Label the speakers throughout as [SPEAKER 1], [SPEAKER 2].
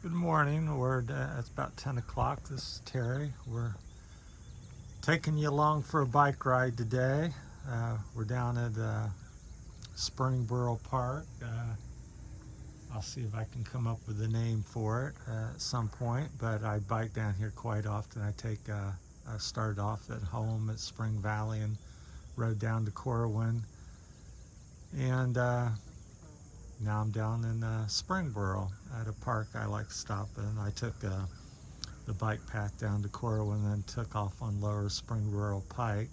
[SPEAKER 1] Good morning. It's about 10 o'clock. This is Terry. We're taking you along for a bike ride today. We're down at Springboro Park. I'll see if I can come up with a name for it at some point, but I bike down here quite often. I started off at home at Spring Valley and rode down to Corwin, and now I'm down in Springboro at a park I like to stop in. I took the bike path down to Corwin and then took off on Lower Springboro Pike,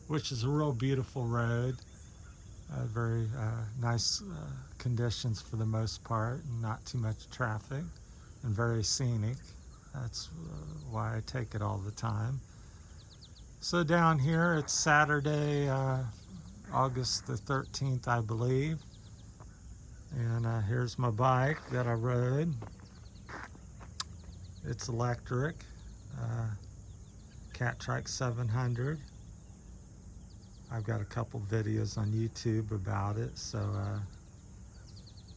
[SPEAKER 1] which is a real beautiful road. Very nice conditions for the most part, and not too much traffic, and very scenic. That's why I take it all the time. So down here, it's Saturday, August the 13th, I believe. And here's my bike that I rode. It's electric, Catrike 700. I've got a couple videos on YouTube about it, so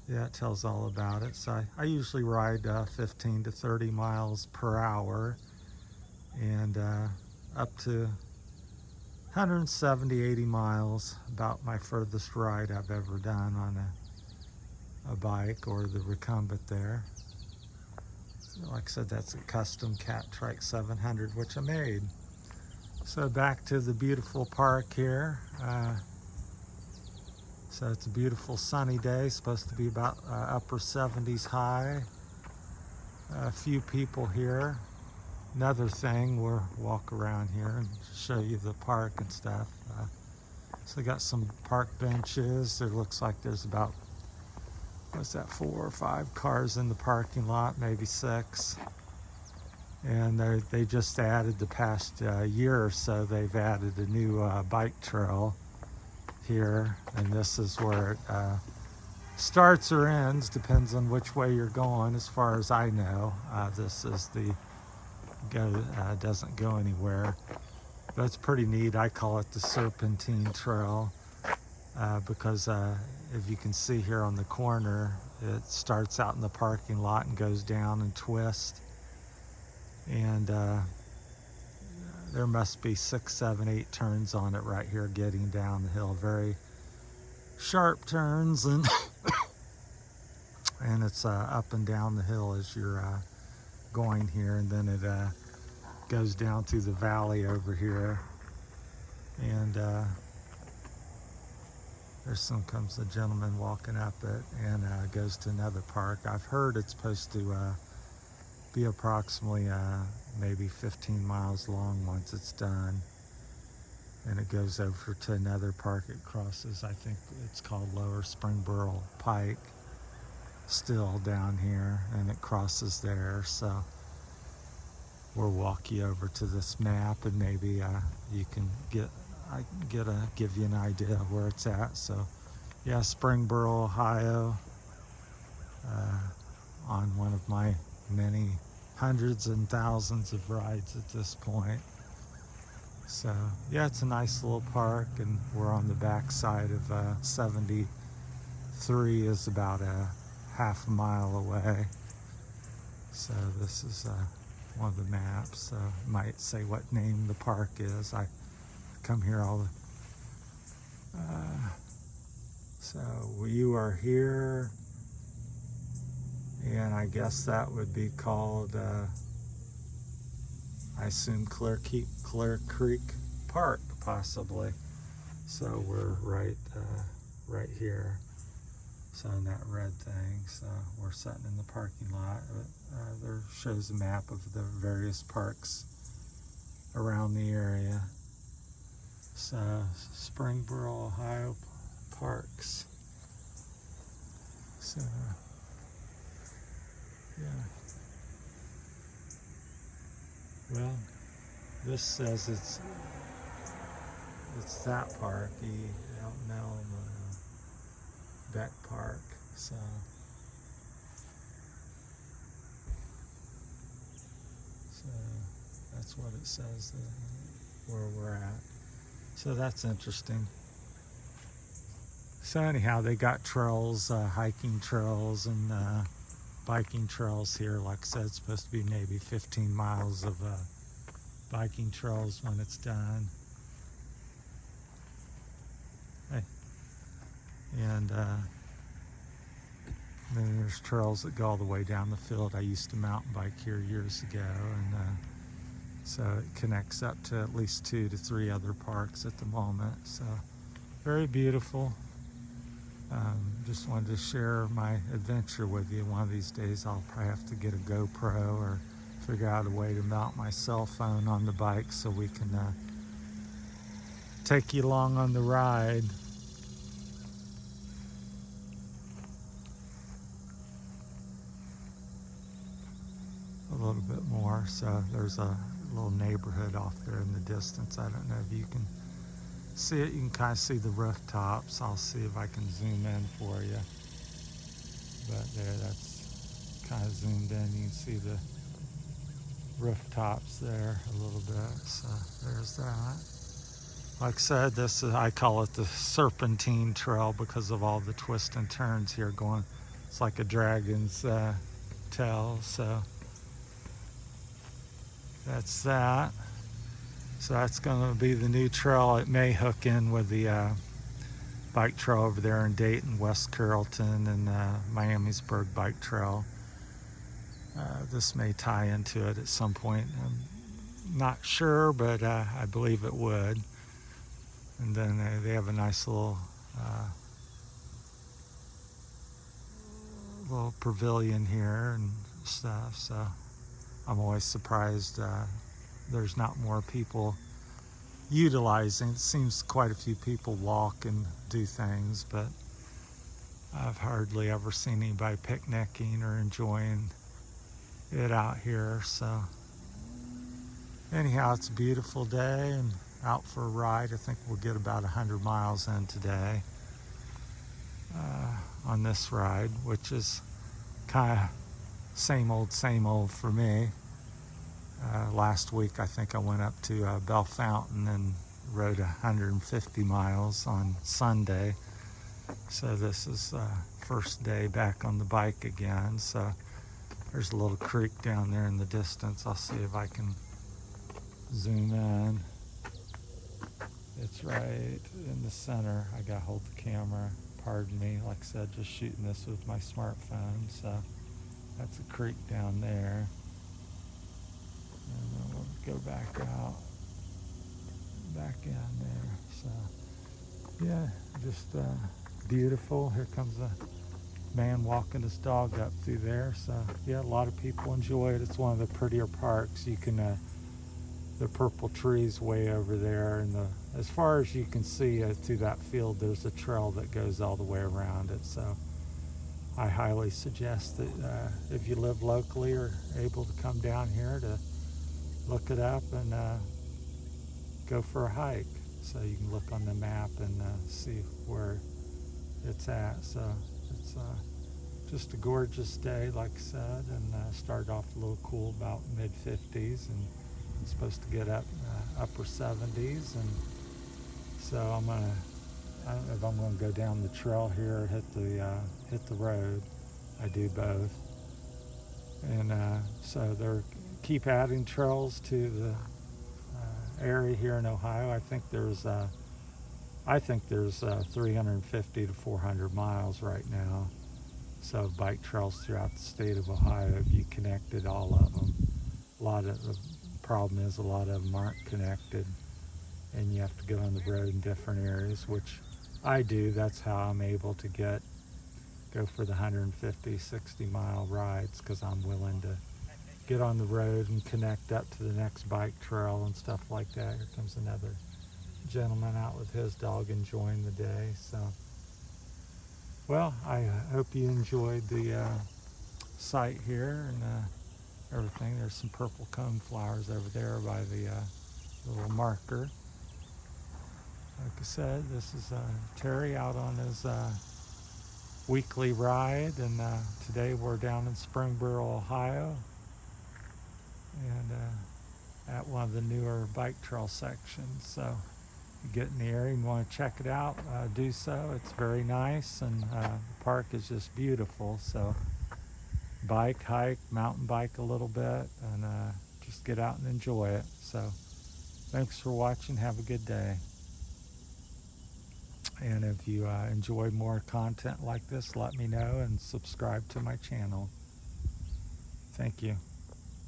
[SPEAKER 1] yeah, it tells all about it. So I usually ride 15 to 30 miles per hour, and up to 170, 80 miles, about my furthest ride I've ever done on a bike or the recumbent there. So like I said, that's a custom Catrike 700, which I made. So back to the beautiful park here. So it's a beautiful sunny day, supposed to be about upper 70s high. A few people here. Another thing, we'll walk around here and show you the park and stuff. So got some park benches. There looks like there's about, what's that, 4 or 5 cars in the parking lot, maybe 6. And they just added, the past year or so, they've added a new bike trail here, and this is where it starts or ends, depends on which way you're going. As far as I know, this is the doesn't go anywhere, but it's pretty neat. I call it the Serpentine Trail because if you can see here on the corner, it starts out in the parking lot and goes down and twists. And there must be 6, 7, 8 turns on it right here getting down the hill. Very sharp turns, and and it's up and down the hill as you're going here, and then it goes down through the valley over here. And comes a gentleman walking up it, and goes to another park. I've heard it's supposed to be approximately maybe 15 miles long once it's done, and it goes over to another park. It crosses, I think it's called Lower Springboro Pike, still down here, and it crosses there. So we'll walk you over to this map, and maybe you can give you an idea of where it's at. So yeah, Springboro, Ohio, on one of my many hundreds and thousands of rides at this point. So yeah, it's a nice little park, and we're on the back side of 73, is about a half a mile away. So this is one of the maps. So might say what name the park is. I come here all the so you are here, and I guess that would be called I assume Clear Creek Park, possibly. So we're right here. So in that red thing. So we're sitting in the parking lot. There shows a map of the various parks around the area. So Springboro, Ohio parks. So yeah. Well, this says it's that park, Elm Beck Park. So that's what it says where we're at. So that's interesting. So anyhow, they got trails, hiking trails, and biking trails here. Like I said, it's supposed to be maybe 15 miles of biking trails when it's done. Hey. And then there's trails that go all the way down the field. I used to mountain bike here years ago, and so it connects up to at least 2 to 3 other parks at the moment. So very beautiful. Just wanted to share my adventure with you. One of these days I'll probably have to get a GoPro or figure out a way to mount my cell phone on the bike so we can take you along on the ride. A little bit more. So there's a little neighborhood off there in the distance. I don't know if you can see it. You can kind of see the rooftops. I'll see if I can zoom in for you. But there, that's kind of zoomed in. You can see the rooftops there a little bit. So there's that. Like I said, this is, I call it the Serpentine Trail because of all the twists and turns here going. It's like a dragon's tail. So that's that. So that's going to be the new trail. It may hook in with the bike trail over there in Dayton, West Carrollton, and Miamisburg bike trail. This may tie into it at some point. I'm not sure, but I believe it would. And then they have a nice little pavilion here and stuff. So I'm always surprised there's not more people utilizing. It seems quite a few people walk and do things, but I've hardly ever seen anybody picnicking or enjoying it out here. So anyhow, it's a beautiful day and out for a ride. I think we'll get about 100 miles in today on this ride, which is kind of same old for me. Last week, I think I went up to Bell Fountain and rode 150 miles on Sunday. So this is first day back on the bike again. So there's a little creek down there in the distance. I'll see if I can zoom in. It's right in the center. I gotta hold the camera. Pardon me. Like I said, just shooting this with my smartphone. So that's a creek down there. And then we'll go back out, back in there. So, yeah, just beautiful. Here comes a man walking his dog up through there. So, yeah, a lot of people enjoy it. It's one of the prettier parks. You can, the purple trees way over there, and as far as you can see through that field, there's a trail that goes all the way around it. So, I highly suggest that if you live locally or able to come down here to look it up and go for a hike. So you can look on the map and see where it's at. So it's just a gorgeous day, like I said, and started off a little cool, about mid-50s, and it's supposed to get up upper 70s. And so I don't know if I'm going to go down the trail here or hit the road. I do both. And so they're keep adding trails to the area here in Ohio. I think there's 350 to 400 miles right now. So bike trails throughout the state of Ohio, if you connected all of them. The problem is a lot of them aren't connected, and you have to go on the road in different areas, which I do. That's how I'm able to go for the 150, 60 mile rides, because I'm willing to get on the road and connect up to the next bike trail and stuff like that. Here comes another gentleman out with his dog enjoying the day. So, well, I hope you enjoyed the site here and everything. There's some purple cone flowers over there by the little marker. Like I said, this is Terry out on his weekly ride, and today we're down in Springboro, Ohio, and at one of the newer bike trail sections. So if you get in the area and want to check it out, do so. It's very nice, and the park is just beautiful. So bike, hike, mountain bike a little bit, and just get out and enjoy it. So thanks for watching. Have a good day. And if you enjoy more content like this, let me know and subscribe to my channel. Thank you.